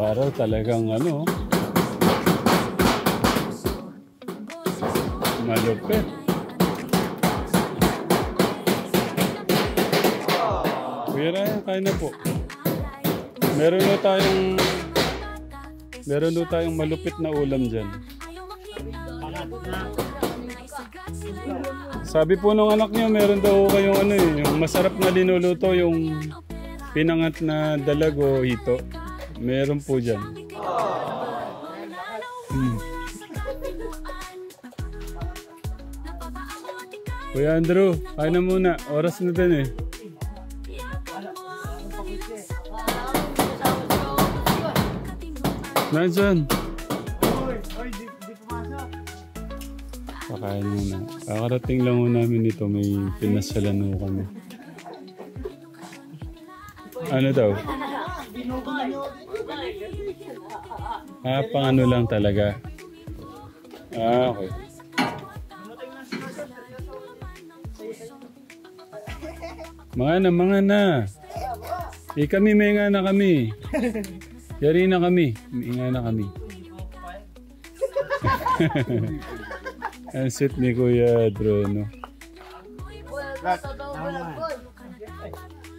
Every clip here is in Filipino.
araw talagang ano, malupit. Kuya Ryan, kain na po. Meron na tayong malupit na ulam dyan. Sabi po nung anak niyo, meron daw kayong ano eh, yung masarap na linuluto, yung pinangat na dalag o hito. Meron po dyan. Kuya Andrew, kain na muna. Oras na din eh. Nandiyan. Pakain muna. Kakarating lang ho namin dito. May pinasyalan ho kami. Ano daw? Pang ano lang talaga. Okay. Mga na. Kami, may nga na kami. Yari na kami. May nga na kami. Ang sweet ni Kuya Drono.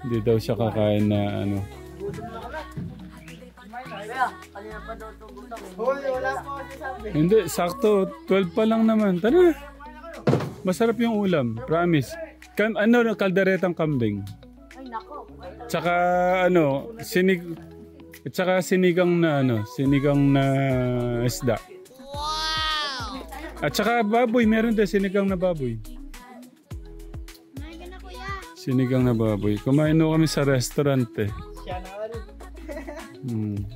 Hindi daw siya kakain na ano. Hindi, sakto. 12 pa lang naman. Tara. Masarap yung ulam. Promise. Kalderetang kambing. Tsaka ano, tsaka sinigang na ano, sinigang na isda. Wow! At tsaka baboy, meron din sinigang na baboy. Sinigang na baboy. Kumain no kami sa restaurant eh.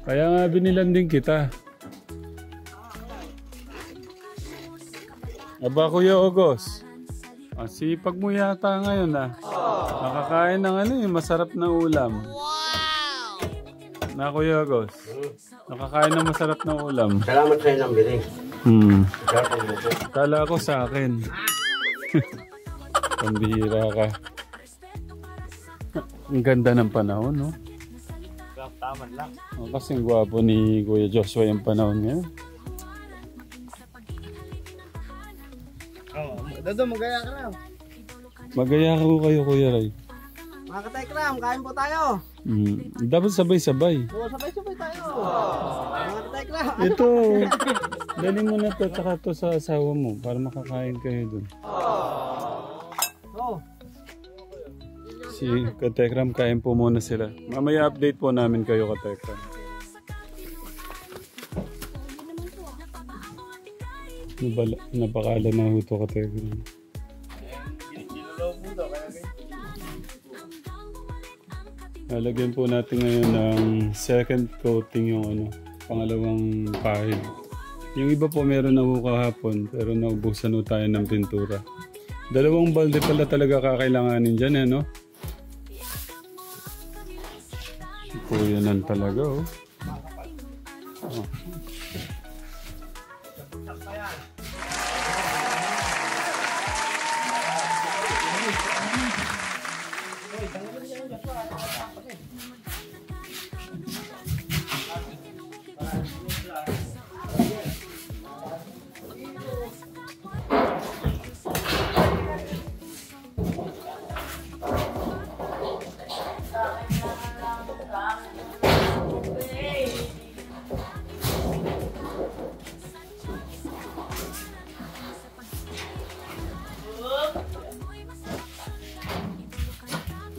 Kaya nga binilan din kita. Aba Kuya Ogos. Sipag mo yata ngayon ah. Nakakain ng ano yung masarap na ulam. Na Kuya Ogos. Nakakain ng masarap na ulam. Salamat sa ilang biling. Kala ko sa akin. Pambihira ka. Ang ganda ng panahon, no? Taman lang. Kasing gwapo ni Kuya Joshua yung panahon ngayon. Dado, magaya ka na. Magaya ko kayo, Kuya Ray. Mga ka-Tekram, kain po tayo. Dapat sabay-sabay. Oo, sabay-sabay tayo. Mga ka-Tekram. Ito, dali mo na to, tsaka to sa asawa mo para makakain kayo dun. Oo. Si Katekram, kain po muna sila. Mamaya update po namin kayo, Katekram. Napakala na ito, Katekram. Lalagyan po natin ngayon ng second coating yung ano, pangalawang pahid. Yung iba po meron na po kahapon pero naubusan po tayo ng pintura. Dalawang balde pala talaga kakailanganin dyan eh, no? Kuya nan talaga oh.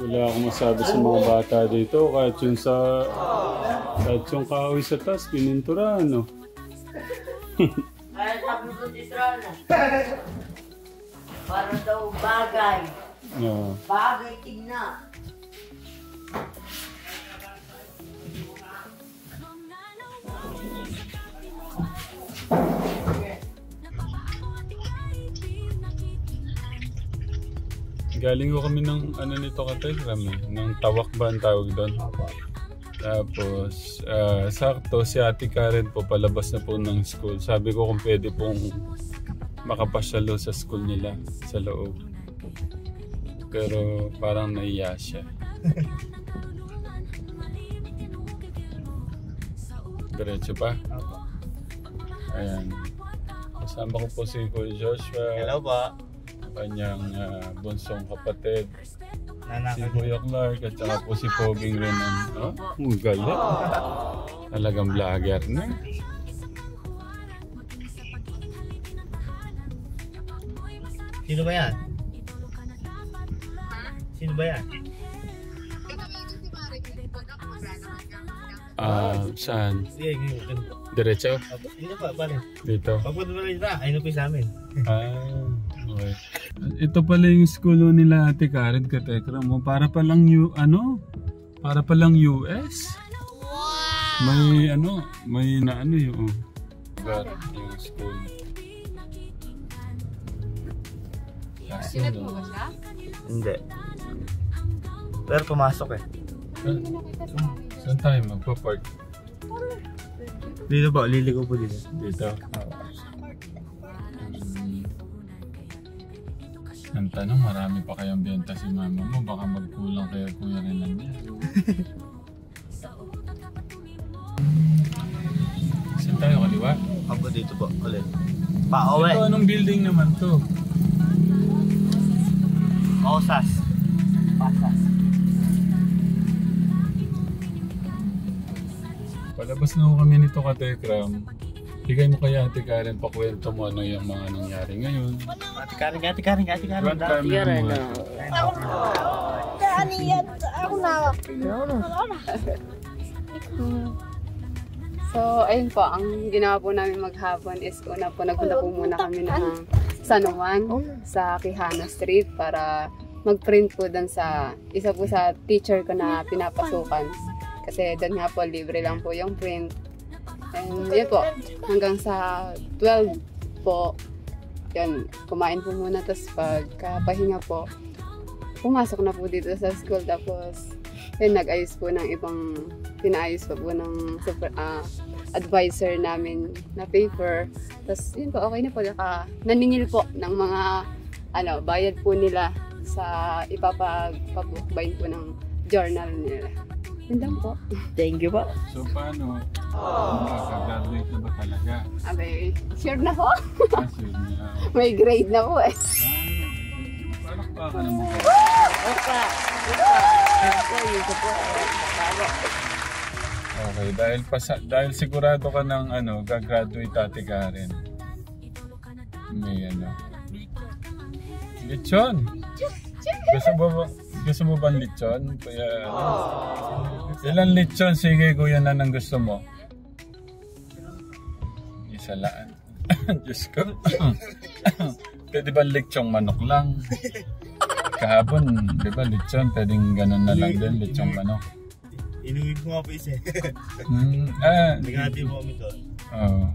Wala akong masabi sa mga bata dito kahit yung kahoy sa taas, pinintura, ano? Kaya sabi ko si Trona, para daw bagay. Bagay tignan. Galing ko kami ng ano nito Katekram eh, ng tawak ba ang tawag doon. Tapos sakto si Ate Karen po palabas na po ng school. Sabi ko kung pwede pong makapasyalo sa school nila sa loob. Pero parang naiya siya. Diretso pa? Opo. Ayan. Kasama ko po si Kuya Joshua. Hello po. Kanyang bunsong kapatid. Si Nanakal. Kuya Clark at saka po si Poging Renan. Oh, ang galing. Talagang vlogger na. Sino ba yan? Sino ba yan? Saan? Sige, ganito. Diretso? Opo. Dito pa, pare. Dito. Pagpunta mo lang dito, ayun po sa amin. Okay. Ito pala yung school nila Ate Karen Katekram. Para palang para palang US. May yung lugar, yung school. Sinat mo ba siya? Hindi. Pero pumasok eh. Saan tayo magpa-park? Dito po, liligo po dito. Dito. Ang tanong, marami pa kayang benta si mama mo. Baka magkulang kaya kuya rin lang niya. Saan tayo, kaliwa? Ako dito po, ulit. Pa-uwi. Ito, anong building naman to? Osas. Pasas. Palabas na ho kami nito Katekram. Bigay mo kaya Ate Karen, pakwento mo ano yung mga nangyari ngayon. Ate Karen. One time na So, ayun po, ang ginawa po namin maghapon is una po, nagpunta po muna kami ng San Juan sa Quijano Street para mag-print po doon sa isa po sa teacher ko na pinapasukan. Kasi doon nga po, libre lang po yung print. And yun po, hanggang sa 12 po, yun, kumain po muna. Tapos pagkapahinga po, pumasok na po dito sa school. Tapos, yun, nag-ayos po ng ibang, pinaayos pa po ng advisor namin na paper. Tapos, yun po, okay na po. Naningil po ng mga, bayad po nila sa ipapag-bind po ng journal nila. Yun lang po. Thank you po. So paano? Makaka-graduate na ba talaga? Abay, sure na po. Kasi May grade na po eh. palakpakan naman ko. Opa. Okay, dahil sigurado ka ng gagraduate Ate Karen. May lechon. Gusto mo bang lechon? Kaya ilan lechon? Sige kuya na nang gusto mo. Isa lang. Diyos ko. Pwede ba lechong manok lang? Kahapon, di ba lechon? Pwedeng ganun na lang din, lechong manok. Inuwi ko nga po isa. Nagati po kami doon. Oo.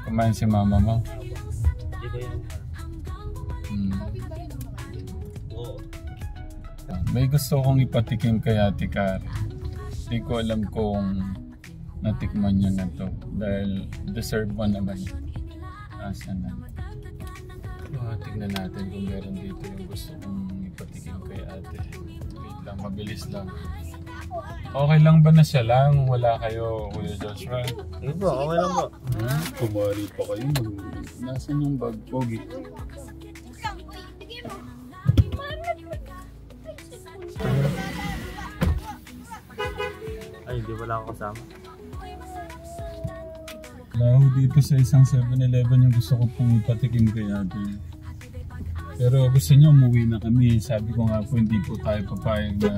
Kumain si mama mo. Hindi ko yung... Oo. May gusto kong ipatikim kay Ate Karen. Hindi ko alam kung natikman niya na to. Dahil deserve mo naman. Asan na? Tignan natin kung meron dito yung gusto kong ipatikim kay Ate. Wait lang, mabilis lang. Okay lang ba na siya lang? Wala kayo, Kuya Joshua? Hindi po, okay lang po. Kumari pa kayo. Nasaan yung bag? Pogi. Ay, hindi wala ako kasama. Wala dito sa isang 7-Eleven yung gusto ko pong ipatikim kay Ate. Pero gusto niya umuwi na kami. Sabi ko nga po hindi po tayo papayag na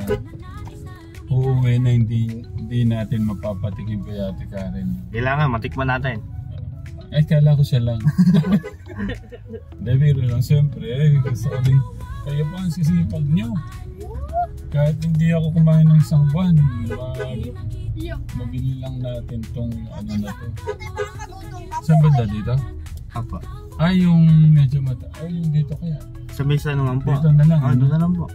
uuwi na hindi natin mapapatikim kay Ate Karen. Kailangan, matikman natin. Ay, kala ko siya lang. Debiro lang, siyempre. Gusto ko din. Kaya pa ang sisipag niyo. Kahit hindi ako kumain ng isang buwan, mabili lang natin tong na to. Saan ba dito? Apa. Ay, yung medyo yung dito kaya. Sa mesa naman po. Dito na lang. Dito na lang po.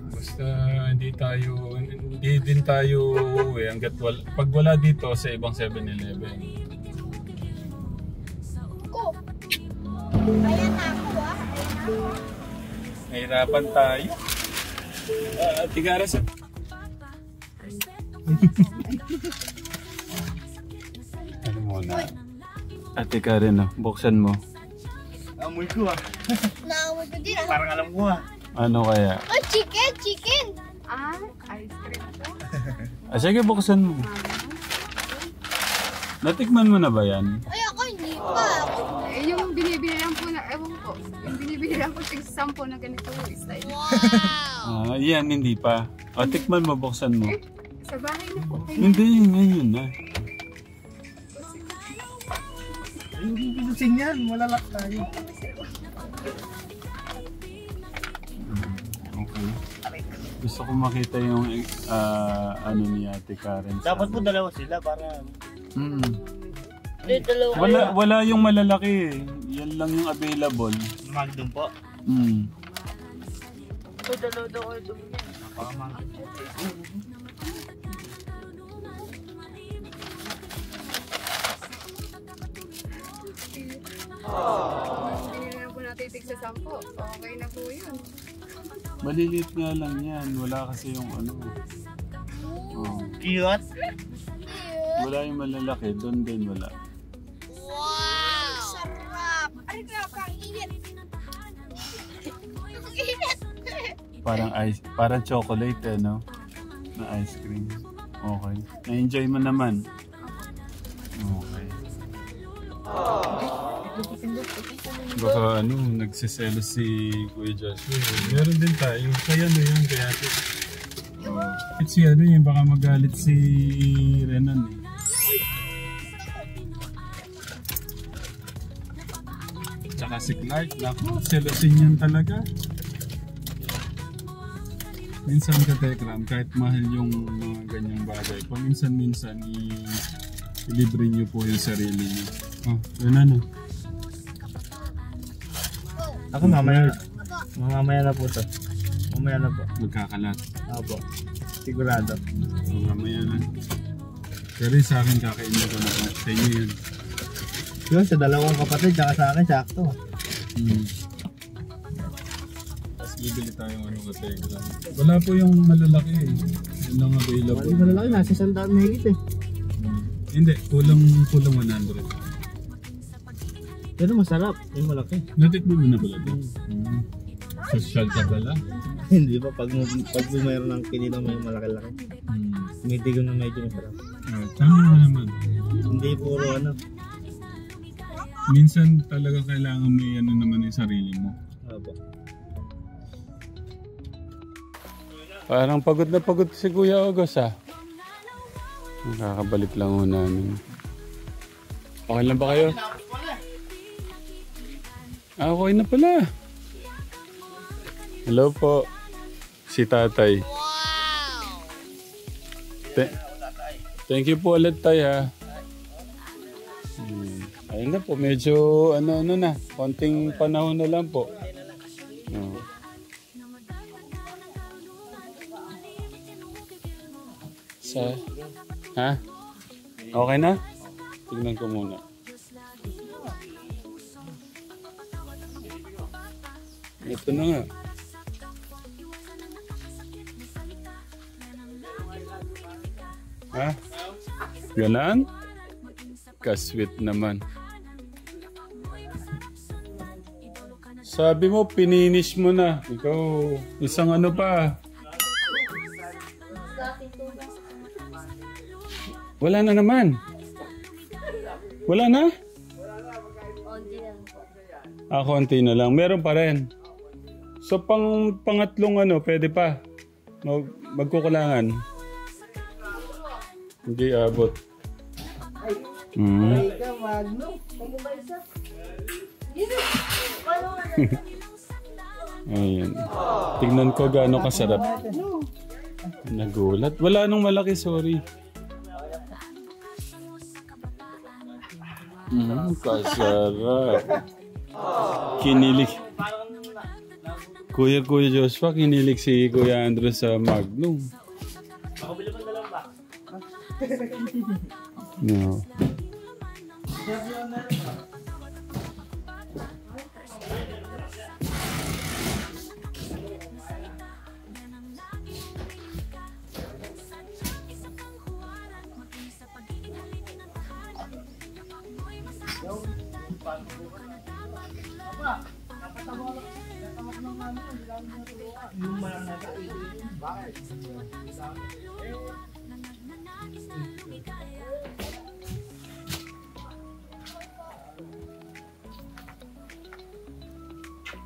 Basta hindi din tayo uuwi hanggat pag wala dito sa ibang 7-Eleven. Ayan na ako Nahirapan tayo. Tigara sa Ano muna? Ate Karen, buksan mo. Amoy ko ah. Naamoy ko din. Parang alam ko ah. Ano kaya? Oh, chicken, chicken. Ah, ice cream to. Sige, buksan mo. Natikman mo na ba yan? Ay, ako hindi pa. Eh, yung binibili lang po na, ewan ko, yung binibili lang po tig-sampo na ganito style. Yan, hindi pa. O, tikman mo, buksan mo. Sa bahay na po kayo. Hindi, ngayon na. Yung bibilusin yan, malalak tayo. Okay. Gusto ko makita yung ano ni Ate Karen. Dapat po dalawa sila para... Wala yung malalaki eh. Yan lang yung available. Magnum po. Dalaw daw ko ito. Binibili lang po natin tig-sampo. Okay na po yun. Maliliit nga lang yan. Wala kasi yung ano. Oh. Cute. Wala yung malalaki. Doon din wala. Wow! Sarap! Ay, grabe, ang init. Ang init. Parang chocolate eh, no? Na ice cream. Okay. Na-enjoy mo naman. Okay. Baka ano, nagsiselo si Kuya Joshua. Meron din tayo. Kaya na yun, kaya ito. Si ano yun, baka magalit si Renan eh. Tsaka si Clark, naku, selosin yan talaga. Minsan ka Tekram, kahit mahal yung mga ganyang bagay, paminsan-minsan ilibre nyo po yung sarili nyo. Oh, yun ano. Ako mamaya. Mamaya na po to. Mamaya na po. Magkakalat. Opo. Sigurado. Oh, mamaya na. Pero sa akin kakainin ko na. Sa inyo yun. Yun, sa dalawang kapatid, tsaka sa akin, sakto. Tapos bibili tayong ano kasi. Wala po yung malalaki eh. Yun lang available. Mali malalaki, nasa 100 na higit eh. Hindi, kulang 100. Pero masarap, yung malaki. Natikman mo na pala ito? Social ka pala? Hindi pa, pag mayroon ng kinina may malaki-laki. Hindi ko na medyo masarap. Tama na naman. Hindi puro ano. Minsan talaga kailangan may ano naman yung sarili mo. Opo. Parang pagod na pagod si Kuya August ah. Nakakabalik lang ho namin. Okay lang ba kayo? Okay na pala. Hello po. Si Tatay. Thank you po ulit Tay ha. Ayun na po, medyo ano na, konting panahon na lang po. Ha? Okay na? Tignan ko muna. Ito na nga. Ha? Galaan? Kasweet naman. Sabi mo, pininish mo na. Ikaw, isang ano pa. Wala na naman. Wala na? Konti na lang. Meron pa rin. So, pangatlong ano, pwede pa. Magkukulangan. Hindi abot. Ayan. Tignan ko gaano kasarap. Nagulat. Wala nung malaki, sorry. Kasarap. Kinilig. Kuya Joshua, kinilig si Kuya Andrew sa Magnum. No.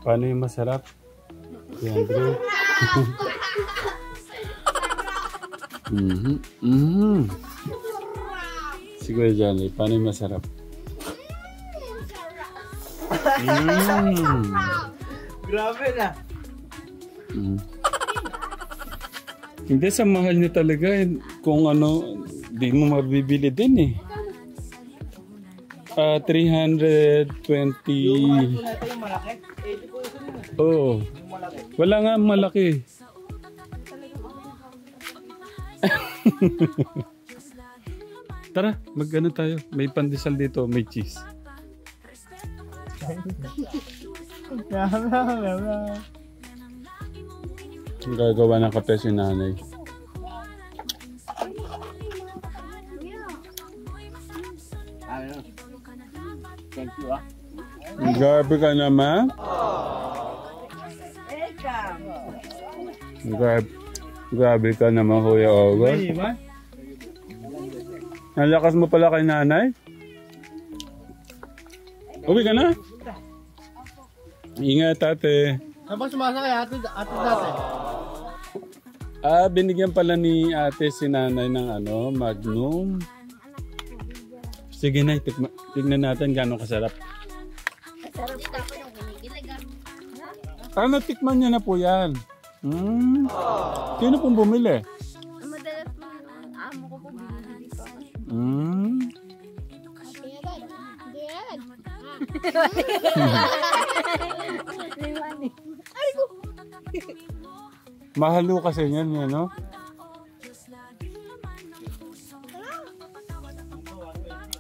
Paano yung masarap? Si Andrew. Sige Johnny, paano yung masarap? Grabe na. Hindi, sa mahal niya talaga. Kung ano, di mo mabibili din eh. 320. Yung malaki? 80 po yun. Oo. Yung malaki. Wala nga malaki. Tara, mag-ano tayo. May pandesal dito, may cheese. Gagawa ng kape si nanay. Thank you ah. Grabe ka naman. Grabe ka naman, Kuya Ogon. Ang lakas mo pala kay nanay. Uwi ka na? Ingat, ate. Saan ba sumasa kay ate dati? Binigyan pala ni ate si nanay ng Magnum. Sige na, tignan natin gano'ng kasarap. Tikman niya na po yan. Sino pong bumili? Madalas po yung amo ko po binibili ko. Mahalo kasi yan, no?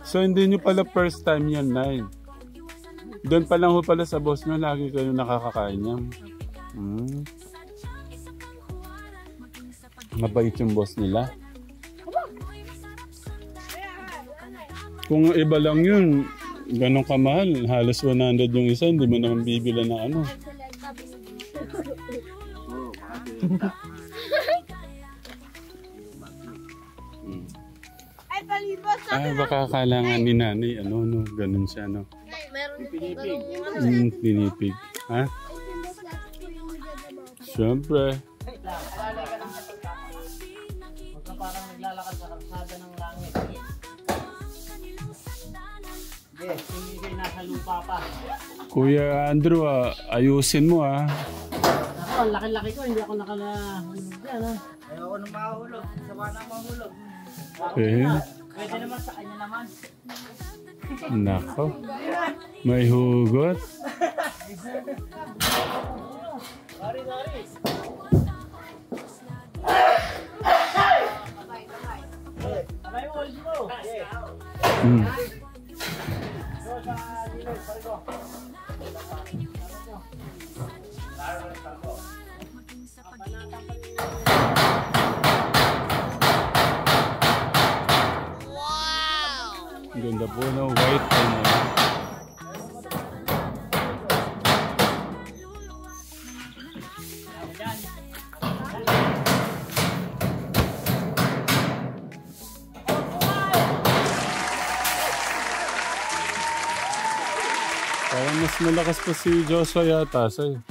So hindi nyo pala first time yan, Nay. Doon pa lang ho pala sa boss nyo, lagi kayo nakakakain yan. Mabait yung boss nila. Kung iba lang yun, ganun kamahal, halos 100 yung isa, hindi mo naman bibila ng ano. Ay, palibas! Baka kailangan ni nanay, ganun siya, no? Meron Pinipig. Pinipig. Ha? Siyempre. Huwag parang naglalakad sa kalsada ng langit. Yes, hindi kayo nasa lupa pa. Kuya Andrew, ayusin mo Ako, ang laki-laki ko, hindi ako nakalahulog dyan Ayoko nang mahulog, sama na mahulog. Pwede naman sa kanya naman. Nako. May hugot. Sorry. Abay mo, ulit mo. Ang ganda po, no? White and parang mas malakas pa si Joshua yata sa'yo.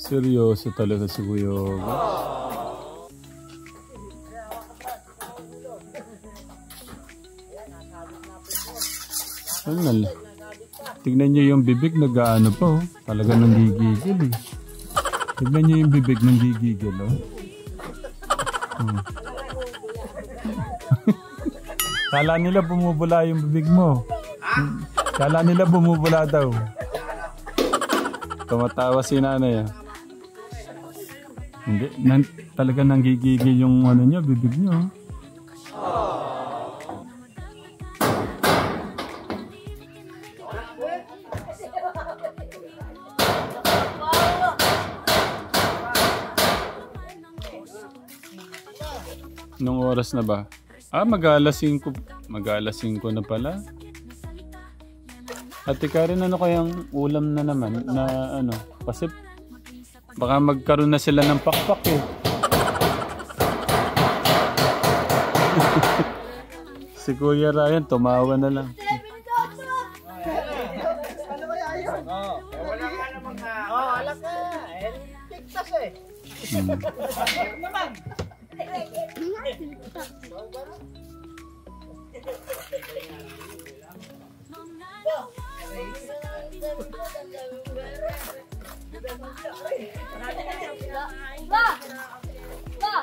Seryoso talaga si Kuya Ogo. Ano, tignan nyo yung bibig, nag-ano pa oh. Talaga nanggigigil eh. Tignan nyo yung bibig, nanggigigil oh. Kala nila bumubula yung bibig mo. Kala nila bumubula daw. Tumatawa si nanay ah. Hindi, talaga nanggigigil yung ano nyo, bibig nyo. Nung oras na ba? Mag-alas 5. Mag-alas 5 na pala. Ate Karen, ano kayang ulam na naman na ano? Kasi baka magkaroon na sila ng pakpak eh. Si Kuya Ryan, tumawa na lang. Wala ka naman na. Alam ka. Tigtas eh. Naman. Ba! Ba!